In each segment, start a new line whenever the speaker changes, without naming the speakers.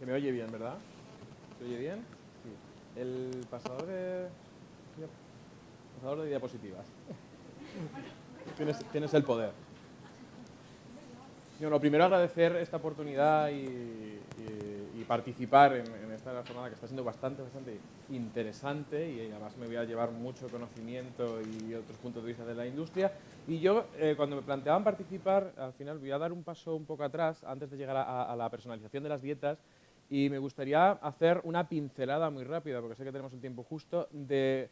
Se me oye bien, ¿verdad? ¿Se oye bien? Sí. El pasador de diapositivas. Tienes el poder. Bueno, primero agradecer esta oportunidad y participar en esta jornada que está siendo bastante interesante y además me voy a llevar mucho conocimiento y otros puntos de vista de la industria. Y yo, cuando me planteaban participar, al final voy a dar un paso un poco atrás antes de llegar a la personalización de las dietas y me gustaría hacer una pincelada muy rápida, porque sé que tenemos el tiempo justo, de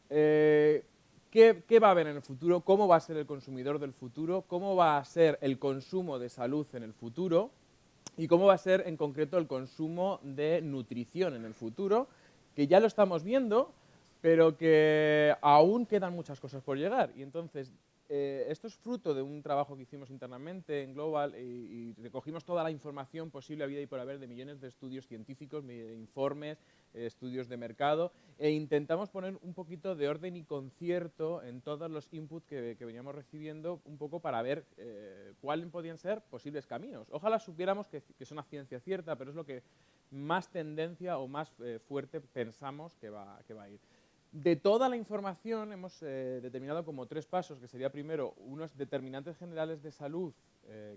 ¿qué va a haber en el futuro? ¿Cómo va a ser el consumidor del futuro? ¿Cómo va a ser el consumo de salud en el futuro? ¿Y cómo va a ser en concreto el consumo de nutrición en el futuro? Que ya lo estamos viendo, pero que aún quedan muchas cosas por llegar. Y entonces, esto es fruto de un trabajo que hicimos internamente en Global y recogimos toda la información posible habida y por haber de millones de estudios científicos, informes, estudios de mercado, e intentamos poner un poquito de orden y concierto en todos los inputs que veníamos recibiendo, un poco para ver cuáles podían ser posibles caminos. Ojalá supiéramos que es una ciencia cierta, pero es lo que más tendencia o más fuerte pensamos que va a ir. De toda la información hemos determinado como 3 pasos, que sería primero unos determinantes generales de salud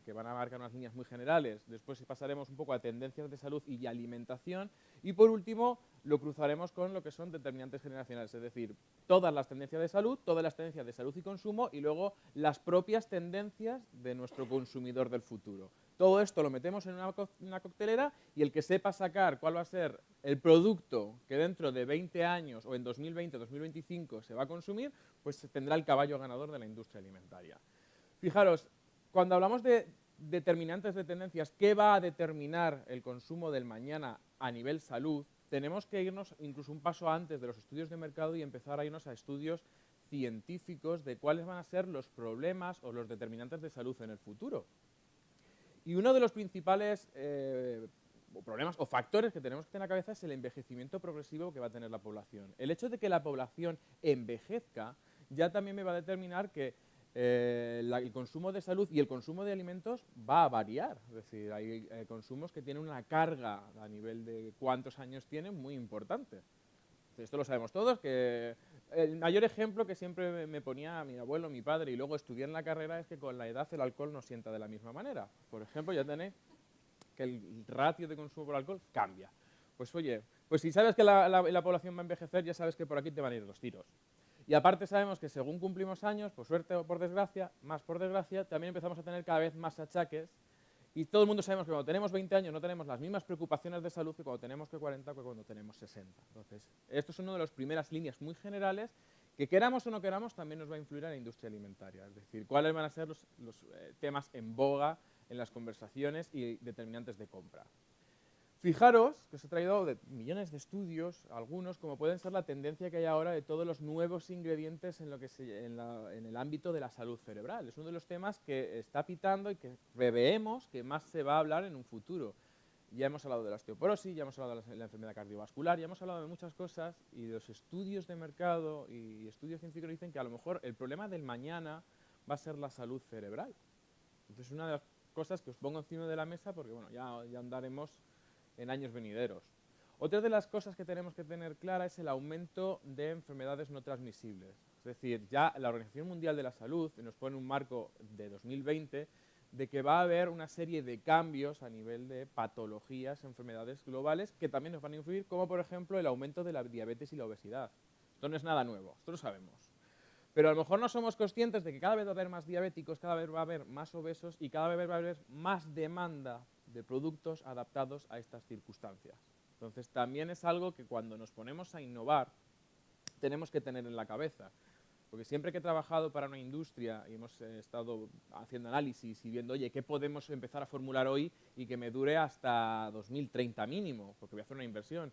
que van a marcar unas líneas muy generales, después pasaremos un poco a tendencias de salud y alimentación y por último lo cruzaremos con lo que son determinantes generacionales, es decir, todas las tendencias de salud, todas las tendencias de salud y consumo y luego las propias tendencias de nuestro consumidor del futuro. Todo esto lo metemos en una coctelera y el que sepa sacar cuál va a ser el producto que dentro de 20 años o en 2020 o 2025 se va a consumir, pues tendrá el caballo ganador de la industria alimentaria. Fijaros, cuando hablamos de determinantes de tendencias, ¿qué va a determinar el consumo del mañana a nivel salud? Tenemos que irnos incluso un paso antes de los estudios de mercado y empezar a irnos a estudios científicos de cuáles van a ser los problemas o los determinantes de salud en el futuro. Y uno de los principales problemas o factores que tenemos que tener en la cabeza es el envejecimiento progresivo que va a tener la población. El hecho de que la población envejezca ya también me va a determinar que el consumo de salud y el consumo de alimentos va a variar. Es decir, hay consumos que tienen una carga a nivel de cuántos años tienen muy importante. Esto lo sabemos todos, que el mayor ejemplo que siempre me ponía mi abuelo, mi padre, y luego estudié en la carrera, es que con la edad el alcohol no sienta de la misma manera. Por ejemplo, ya tenéis que el ratio de consumo por alcohol cambia. Pues oye, pues si sabes que la población va a envejecer, ya sabes que por aquí te van a ir los tiros. Y aparte sabemos que según cumplimos años, por suerte o por desgracia, más por desgracia, también empezamos a tener cada vez más achaques. Y todo el mundo sabemos que cuando tenemos 20 años no tenemos las mismas preocupaciones de salud que cuando tenemos 40 o que cuando tenemos 60. Entonces, esto es una de las primeras líneas muy generales que queramos o no queramos también nos va a influir en la industria alimentaria. Es decir, cuáles van a ser los temas en boga en las conversaciones y determinantes de compra. Fijaros que os he traído de millones de estudios, algunos, como pueden ser la tendencia que hay ahora de todos los nuevos ingredientes en el ámbito de la salud cerebral. Es uno de los temas que está pitando y que preveemos que más se va a hablar en un futuro. Ya hemos hablado de la osteoporosis, ya hemos hablado de la enfermedad cardiovascular, ya hemos hablado de muchas cosas y los estudios de mercado y estudios científicos dicen que a lo mejor el problema del mañana va a ser la salud cerebral. Entonces es una de las cosas que os pongo encima de la mesa porque bueno, ya andaremos en años venideros. Otra de las cosas que tenemos que tener clara es el aumento de enfermedades no transmisibles. Es decir, ya la Organización Mundial de la Salud nos pone un marco de 2020 de que va a haber una serie de cambios a nivel de patologías, enfermedades globales que también nos van a influir, como por ejemplo el aumento de la diabetes y la obesidad. Esto no es nada nuevo, esto lo sabemos. Pero a lo mejor no somos conscientes de que cada vez va a haber más diabéticos, cada vez va a haber más obesos y cada vez va a haber más demanda de productos adaptados a estas circunstancias. Entonces también es algo que cuando nos ponemos a innovar tenemos que tener en la cabeza. Porque siempre que he trabajado para una industria y hemos estado haciendo análisis y viendo, oye, ¿qué podemos empezar a formular hoy y que me dure hasta 2030 mínimo? Porque voy a hacer una inversión.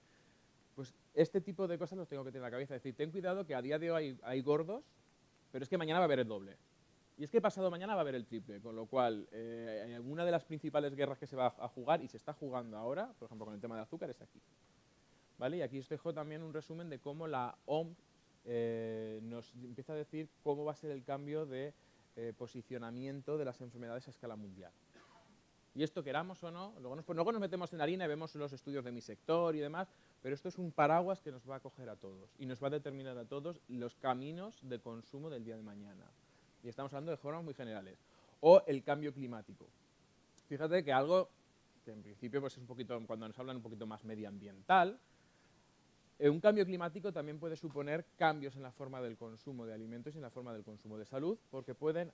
Pues este tipo de cosas los tengo que tener en la cabeza. Es decir, ten cuidado que a día de hoy hay gordos, pero es que mañana va a haber el doble. Y es que pasado mañana va a haber el triple, con lo cual una de las principales guerras que se va a jugar y se está jugando ahora, por ejemplo con el tema del azúcar, es aquí. ¿Vale? Y aquí os dejo también un resumen de cómo la OMS nos empieza a decir cómo va a ser el cambio de posicionamiento de las enfermedades a escala mundial. Y esto queramos o no, luego nos metemos en harina y vemos los estudios de mi sector y demás, pero esto es un paraguas que nos va a coger a todos y nos va a determinar a todos los caminos de consumo del día de mañana. Y estamos hablando de formas muy generales. O el cambio climático. Fíjate que algo que en principio pues es un poquito, cuando nos hablan un poquito más medioambiental, un cambio climático también puede suponer cambios en la forma del consumo de alimentos y en la forma del consumo de salud, porque pueden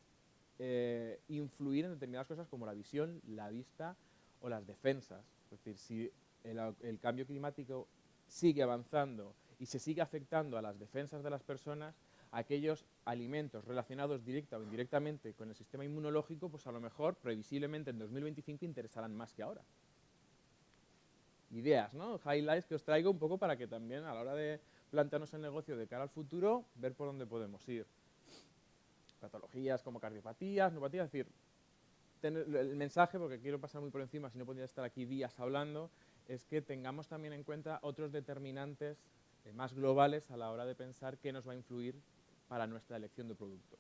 influir en determinadas cosas como la visión, la vista o las defensas. Es decir, si el cambio climático sigue avanzando y se sigue afectando a las defensas de las personas, aquellos alimentos relacionados directa o indirectamente con el sistema inmunológico, pues a lo mejor, previsiblemente en 2025, interesarán más que ahora. Ideas, ¿no? Highlights que os traigo un poco para que también a la hora de plantearnos el negocio de cara al futuro, ver por dónde podemos ir. Patologías como cardiopatías, neuropatías, es decir, el mensaje, porque quiero pasar muy por encima, si no podría estar aquí días hablando, es que tengamos también en cuenta otros determinantes más globales a la hora de pensar qué nos va a influir para nuestra elección de productos.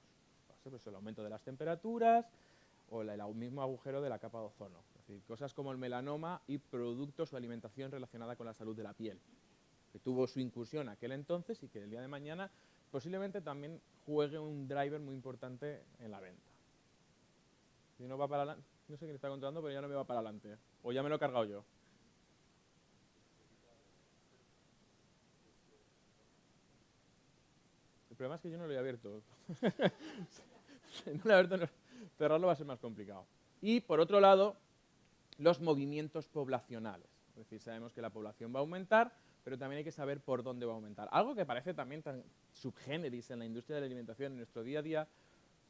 Pues el aumento de las temperaturas o el mismo agujero de la capa de ozono. Es decir, cosas como el melanoma y productos o alimentación relacionada con la salud de la piel, que tuvo su incursión aquel entonces y que el día de mañana posiblemente también juegue un driver muy importante en la venta. Si no va para adelante, no sé quién está controlando, pero ya no me va para adelante. O ya me lo he cargado yo. El problema es que yo no lo he abierto. No lo he abierto, no. Cerrarlo va a ser más complicado. Y por otro lado, los movimientos poblacionales. Es decir, sabemos que la población va a aumentar, pero también hay que saber por dónde va a aumentar. Algo que parece también tan subgéneris en la industria de la alimentación en nuestro día a día.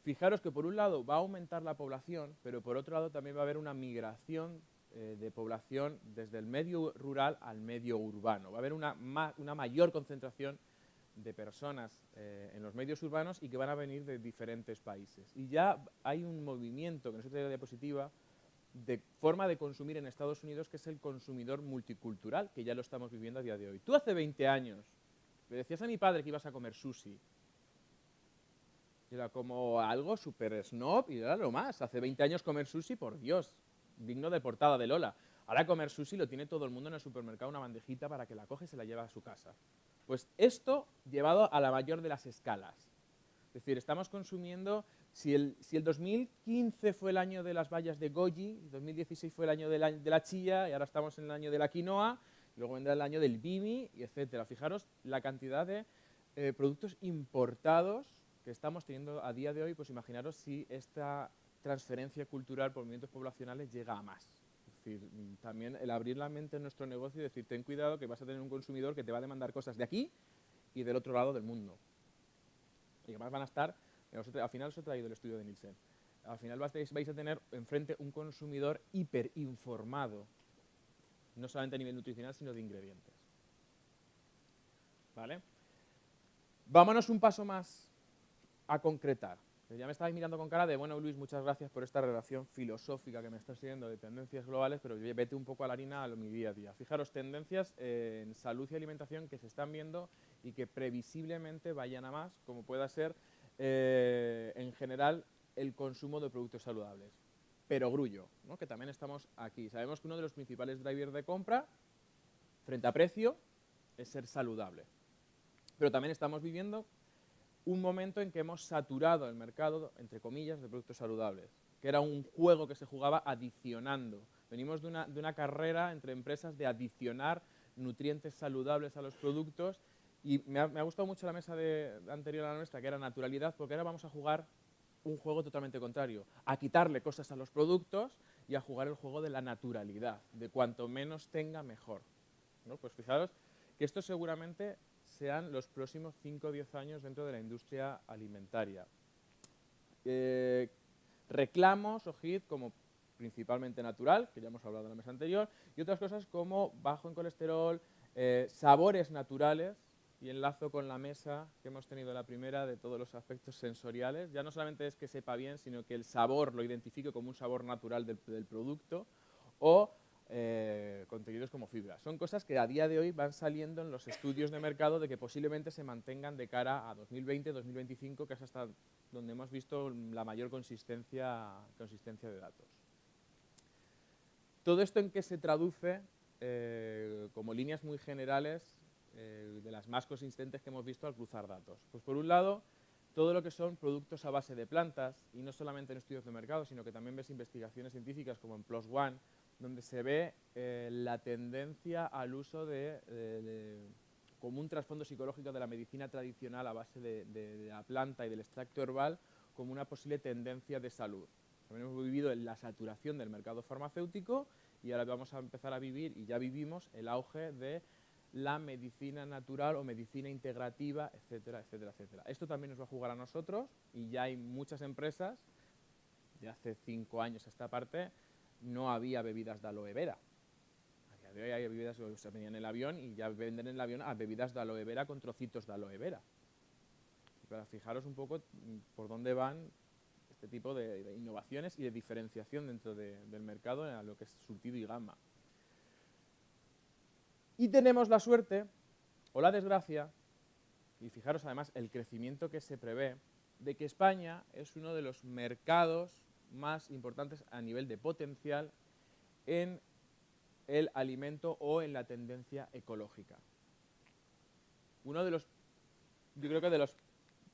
Fijaros que por un lado va a aumentar la población, pero por otro lado también va a haber una migración de población desde el medio rural al medio urbano. Va a haber una mayor concentración de personas en los medios urbanos y que van a venir de diferentes países. Y ya hay un movimiento, que no se trae la diapositiva, de forma de consumir en Estados Unidos, que es el consumidor multicultural, que ya lo estamos viviendo a día de hoy. Tú hace 20 años le decías a mi padre que ibas a comer sushi, era como algo súper snob y era lo más. Hace 20 años comer sushi, por Dios, digno de portada de Lola. Ahora comer sushi lo tiene todo el mundo en el supermercado, una bandejita para que la coge y se la lleva a su casa. Pues esto llevado a la mayor de las escalas. Es decir, estamos consumiendo, si el 2015 fue el año de las bayas de goji, 2016 fue el año de la chía y ahora estamos en el año de la quinoa, luego vendrá el año del bimi, y etcétera. Fijaros la cantidad de productos importados que estamos teniendo a día de hoy, pues imaginaros si esta transferencia cultural por movimientos poblacionales llega a más. Es decir, también el abrir la mente en nuestro negocio y decir, ten cuidado que vas a tener un consumidor que te va a demandar cosas de aquí y del otro lado del mundo. Y además van a estar, al final os he traído el estudio de Nielsen, al final vais a tener enfrente un consumidor hiperinformado, no solamente a nivel nutricional, sino de ingredientes. ¿Vale? Vámonos un paso más a concretar. Ya me estabais mirando con cara de, bueno, Luis, muchas gracias por esta relación filosófica que me estás siguiendo de tendencias globales, pero vete un poco a la harina a mi día a día. Fijaros, tendencias en salud y alimentación que se están viendo y que previsiblemente vayan a más, como pueda ser, en general, el consumo de productos saludables. Pero grullo, ¿no? Que también estamos aquí. Sabemos que uno de los principales drivers de compra, frente a precio, es ser saludable. Pero también estamos viviendo un momento en que hemos saturado el mercado, entre comillas, de productos saludables, que era un juego que se jugaba adicionando. Venimos de una carrera entre empresas de adicionar nutrientes saludables a los productos y me ha gustado mucho la mesa anterior a la nuestra, que era naturalidad, porque ahora vamos a jugar un juego totalmente contrario, a quitarle cosas a los productos y a jugar el juego de la naturalidad, de cuanto menos tenga, mejor, ¿no? Pues fijaros que esto seguramente sean los próximos 5 o 10 años dentro de la industria alimentaria. Reclamos o HIIT como principalmente natural, que ya hemos hablado en la mesa anterior, y otras cosas como bajo en colesterol, sabores naturales, y enlazo con la mesa que hemos tenido la primera de todos los aspectos sensoriales. Ya no solamente es que sepa bien, sino que el sabor lo identifique como un sabor natural del producto, o contenidos como fibra. Son cosas que a día de hoy van saliendo en los estudios de mercado de que posiblemente se mantengan de cara a 2020, 2025, que es hasta donde hemos visto la mayor consistencia de datos. ¿Todo esto en qué se traduce? Como líneas muy generales, de las más consistentes que hemos visto al cruzar datos. Pues por un lado, todo lo que son productos a base de plantas, y no solamente en estudios de mercado, sino que también ves investigaciones científicas como en PLOS ONE, donde se ve la tendencia al uso como un trasfondo psicológico de la medicina tradicional a base de la planta y del extracto herbal como una posible tendencia de salud. También hemos vivido en la saturación del mercado farmacéutico y ahora vamos a empezar a vivir, y ya vivimos, el auge de la medicina natural o medicina integrativa, etcétera, etcétera, etcétera. Esto también nos va a jugar a nosotros y ya hay muchas empresas, de hace 5 años a esta parte, no había bebidas de aloe vera. A día de hoy hay bebidas que se venían en el avión y ya venden en el avión a bebidas de aloe vera con trocitos de aloe vera. Para fijaros un poco por dónde van este tipo de innovaciones y de diferenciación dentro del mercado a lo que es surtido y gama. Y tenemos la suerte, o la desgracia, y fijaros además el crecimiento que se prevé, de que España es uno de los mercados más importantes a nivel de potencial en el alimento o en la tendencia ecológica. Uno de los, yo creo que de los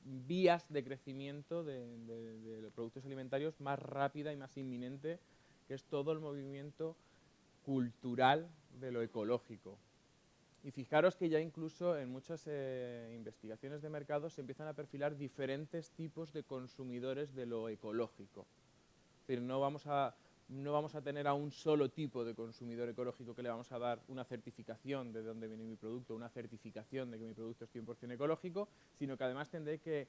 vías de crecimiento de los productos alimentarios más rápida y más inminente, que es todo el movimiento cultural de lo ecológico. Y fijaros que ya incluso en muchas investigaciones de mercado se empiezan a perfilar diferentes tipos de consumidores de lo ecológico. Es decir, no vamos a tener a un solo tipo de consumidor ecológico que le vamos a dar una certificación de dónde viene mi producto, una certificación de que mi producto es 100% ecológico, sino que además tendré que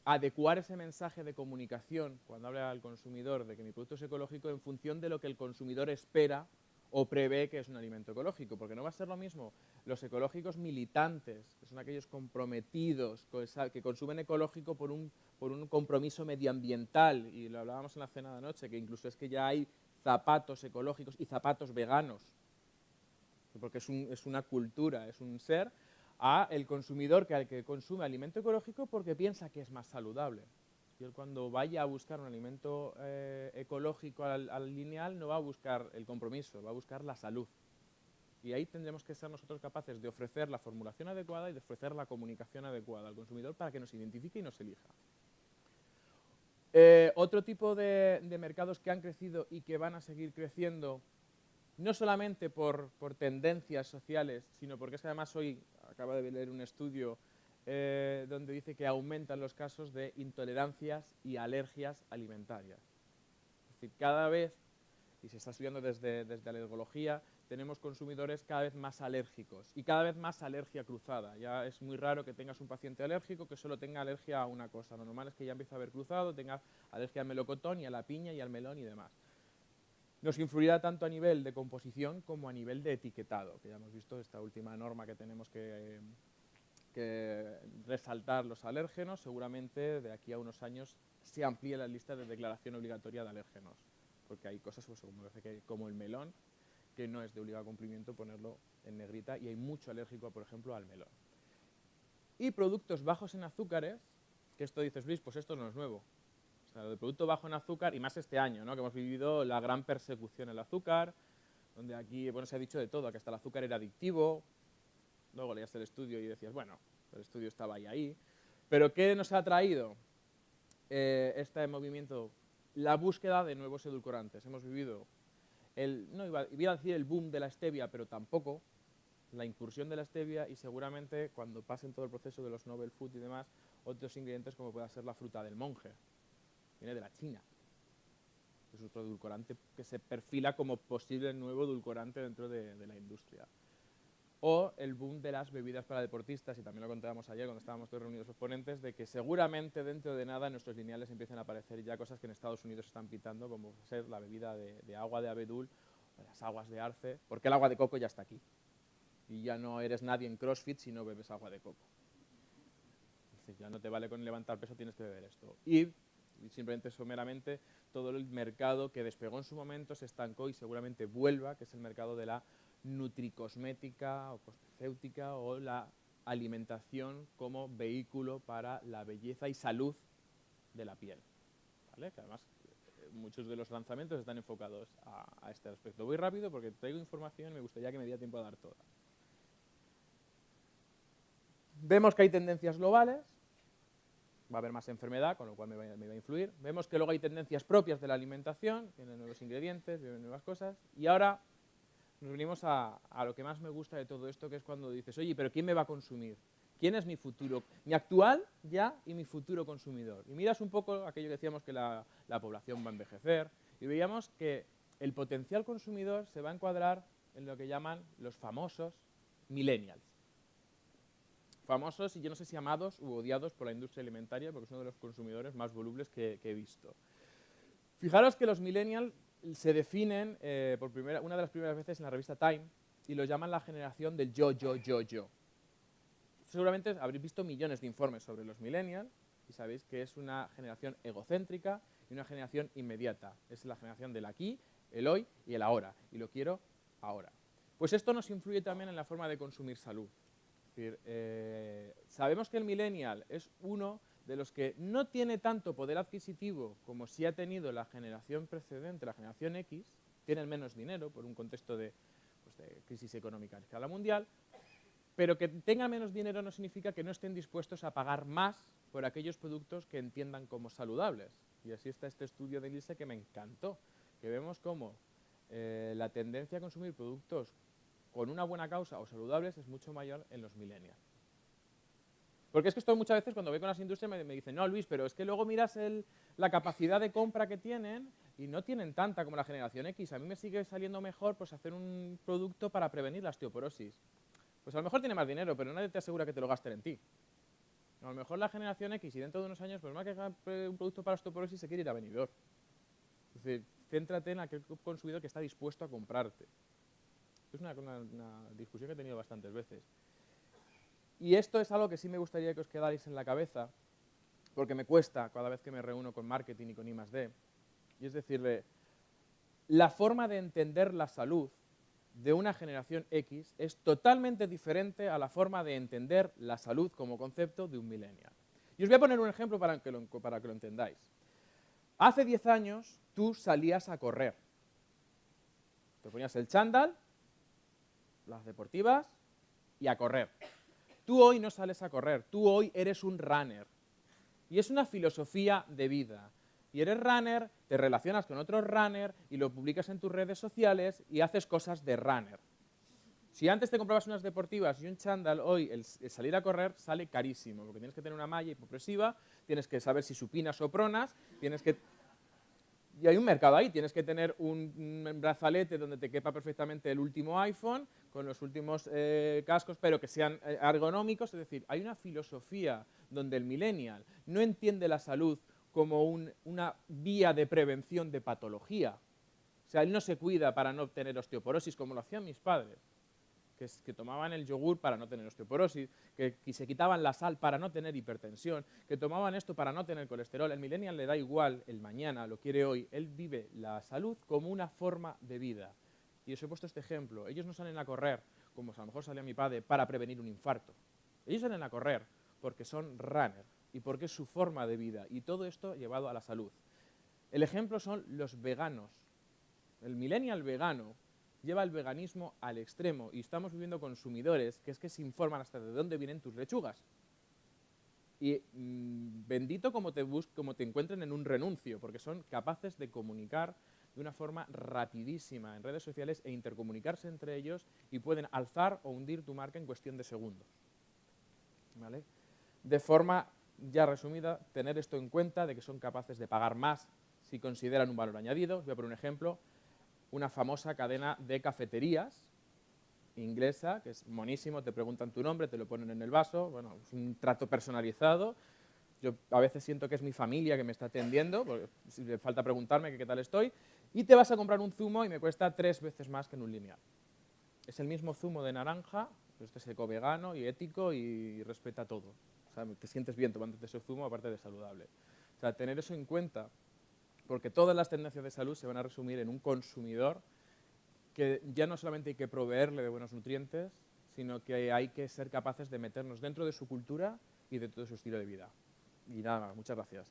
adecuar ese mensaje de comunicación cuando habla al consumidor de que mi producto es ecológico en función de lo que el consumidor espera o prevé que es un alimento ecológico, porque no va a ser lo mismo los ecológicos militantes, que son aquellos comprometidos, que consumen ecológico por un compromiso medioambiental, y lo hablábamos en la cena de anoche, que incluso es que ya hay zapatos ecológicos y zapatos veganos, porque es una cultura, es un ser, a el consumidor que consume alimento ecológico porque piensa que es más saludable. Y él cuando vaya a buscar un alimento ecológico al lineal no va a buscar el compromiso, va a buscar la salud. Y ahí tendremos que ser nosotros capaces de ofrecer la formulación adecuada y de ofrecer la comunicación adecuada al consumidor para que nos identifique y nos elija. Otro tipo de mercados que han crecido y que van a seguir creciendo, no solamente por tendencias sociales, sino porque es que además hoy acabo de leer un estudio donde dice que aumentan los casos de intolerancias y alergias alimentarias. Es decir, cada vez, y se está estudiando desde la alergología, tenemos consumidores cada vez más alérgicos y cada vez más alergia cruzada. Ya es muy raro que tengas un paciente alérgico que solo tenga alergia a una cosa. Lo normal es que ya empiece a haber cruzado, tenga alergia al melocotón y a la piña y al melón y demás. Nos influirá tanto a nivel de composición como a nivel de etiquetado, que ya hemos visto esta última norma que tenemos que resaltar los alérgenos. Seguramente de aquí a unos años se amplíe la lista de declaración obligatoria de alérgenos, porque hay cosas pues, como el melón, que no es de obligado cumplimiento ponerlo en negrita, y hay mucho alérgico, por ejemplo, al melón. Y productos bajos en azúcares, que esto dices, Luis, pues esto no es nuevo. O sea, lo de producto bajo en azúcar, y más este año, ¿no? Que hemos vivido la gran persecución al azúcar, donde aquí bueno, se ha dicho de todo, que hasta el azúcar era adictivo. Luego leías el estudio y decías, bueno, el estudio estaba ahí. Pero ¿qué nos ha traído este movimiento? La búsqueda de nuevos edulcorantes. Hemos vivido, no iba a decir el boom de la stevia, pero tampoco, la incursión de la stevia, y seguramente cuando pasen todo el proceso de los novel food y demás, otros ingredientes como pueda ser la fruta del monje. Viene de la China. Es otro edulcorante que se perfila como posible nuevo edulcorante dentro de la industria. O el boom de las bebidas para deportistas, y también lo contábamos ayer cuando estábamos todos reunidos los ponentes, de que seguramente dentro de nada en nuestros lineales empiecen a aparecer ya cosas que en Estados Unidos están pitando, como ser la bebida de agua de abedul o las aguas de arce, porque el agua de coco ya está aquí. Y ya no eres nadie en CrossFit si no bebes agua de coco. Es decir, ya no te vale con levantar peso, tienes que beber esto. Y simplemente someramente todo el mercado que despegó en su momento se estancó y seguramente vuelva, que es el mercado de la nutricosmética o cosmecéutica o la alimentación como vehículo para la belleza y salud de la piel, ¿vale? Que además muchos de los lanzamientos están enfocados a este aspecto. Voy rápido porque traigo información y me gustaría que me diera tiempo a dar toda. Vemos que hay tendencias globales, va a haber más enfermedad, con lo cual me va a influir. Vemos que luego hay tendencias propias de la alimentación, vienen nuevos ingredientes, vienen nuevas cosas. Y ahora nos venimos a lo que más me gusta de todo esto, que es cuando dices, oye, pero ¿quién me va a consumir? ¿Quién es mi futuro? Mi actual ya y mi futuro consumidor. Y miras un poco aquello que decíamos que la población va a envejecer, y veíamos que el potencial consumidor se va a encuadrar en lo que llaman los famosos millennials. Famosos y yo no sé si amados u odiados por la industria alimentaria, porque es uno de los consumidores más volubles que he visto. Fijaros que los millennials se definen una de las primeras veces en la revista Time y lo llaman la generación del yo. Seguramente habréis visto millones de informes sobre los millennials y sabéis que es una generación egocéntrica y una generación inmediata. Es la generación del aquí, el hoy y el ahora, y lo quiero ahora. Pues esto nos influye también en la forma de consumir salud. Es decir, sabemos que el millennial es uno de los que no tiene tanto poder adquisitivo como si ha tenido la generación precedente, la generación X, tienen menos dinero por un contexto de crisis económica a escala mundial, pero que tengan menos dinero no significa que no estén dispuestos a pagar más por aquellos productos que entiendan como saludables. Y así está este estudio de Lise que me encantó, que vemos cómo la tendencia a consumir productos con una buena causa o saludables es mucho mayor en los millennials. Porque es que esto muchas veces cuando voy con las industrias me dicen, no Luis, pero es que luego miras la capacidad de compra que tienen y no tienen tanta como la generación X. A mí me sigue saliendo mejor pues hacer un producto para prevenir la osteoporosis. Pues a lo mejor tiene más dinero, pero nadie te asegura que te lo gasten en ti. A lo mejor la generación X y dentro de unos años, pues más que un producto para osteoporosis se quiere ir a Benidorm. Es decir, céntrate en aquel consumidor que está dispuesto a comprarte. Es una discusión que he tenido bastantes veces. Y esto es algo que sí me gustaría que os quedarais en la cabeza, porque me cuesta cada vez que me reúno con marketing y con I+D. Y es decirle, la forma de entender la salud de una generación X es totalmente diferente a la forma de entender la salud como concepto de un millennial. Y os voy a poner un ejemplo para que lo entendáis. Hace 10 años tú salías a correr. Te ponías el chándal, las deportivas y a correr. Tú hoy no sales a correr, tú hoy eres un runner. Y es una filosofía de vida. Y eres runner, te relacionas con otros runner y lo publicas en tus redes sociales y haces cosas de runner. Si antes te comprabas unas deportivas y un chándal, hoy el salir a correr sale carísimo, porque tienes que tener una malla hipopresiva, tienes que saber si supinas o pronas, y hay un mercado ahí, tienes que tener un brazalete donde te quepa perfectamente el último iPhone, con los últimos cascos, pero que sean ergonómicos. Es decir, hay una filosofía donde el millennial no entiende la salud como una vía de prevención de patología. O sea, él no se cuida para no tener osteoporosis, como lo hacían mis padres, que tomaban el yogur para no tener osteoporosis, que se quitaban la sal para no tener hipertensión, que tomaban esto para no tener colesterol. El millennial le da igual el mañana, lo quiere hoy. Él vive la salud como una forma de vida. Y os he puesto este ejemplo. Ellos no salen a correr, como a lo mejor salía mi padre, para prevenir un infarto. Ellos salen a correr porque son runner y porque es su forma de vida. Y todo esto llevado a la salud. El ejemplo son los veganos. El millennial vegano lleva el veganismo al extremo y estamos viviendo consumidores que es que se informan hasta de dónde vienen tus lechugas. Y bendito como te encuentren en un renuncio, porque son capaces de comunicar de una forma rapidísima en redes sociales e intercomunicarse entre ellos y pueden alzar o hundir tu marca en cuestión de segundos. ¿Vale? De forma ya resumida, tener esto en cuenta de que son capaces de pagar más si consideran un valor añadido. Os voy a poner un ejemplo. Una famosa cadena de cafeterías inglesa, que es monísimo, te preguntan tu nombre, te lo ponen en el vaso, bueno, es un trato personalizado. Yo a veces siento que es mi familia que me está atendiendo, porque si le falta preguntarme qué tal estoy, y te vas a comprar un zumo y me cuesta 3 veces más que en un lineal. Es el mismo zumo de naranja, pero este es eco-vegano y ético y respeta todo. O sea, te sientes bien tomándote ese zumo, aparte de saludable. O sea, tener eso en cuenta, porque todas las tendencias de salud se van a resumir en un consumidor que ya no solamente hay que proveerle de buenos nutrientes, sino que hay que ser capaces de meternos dentro de su cultura y dentro de su estilo de vida. Y nada más, muchas gracias.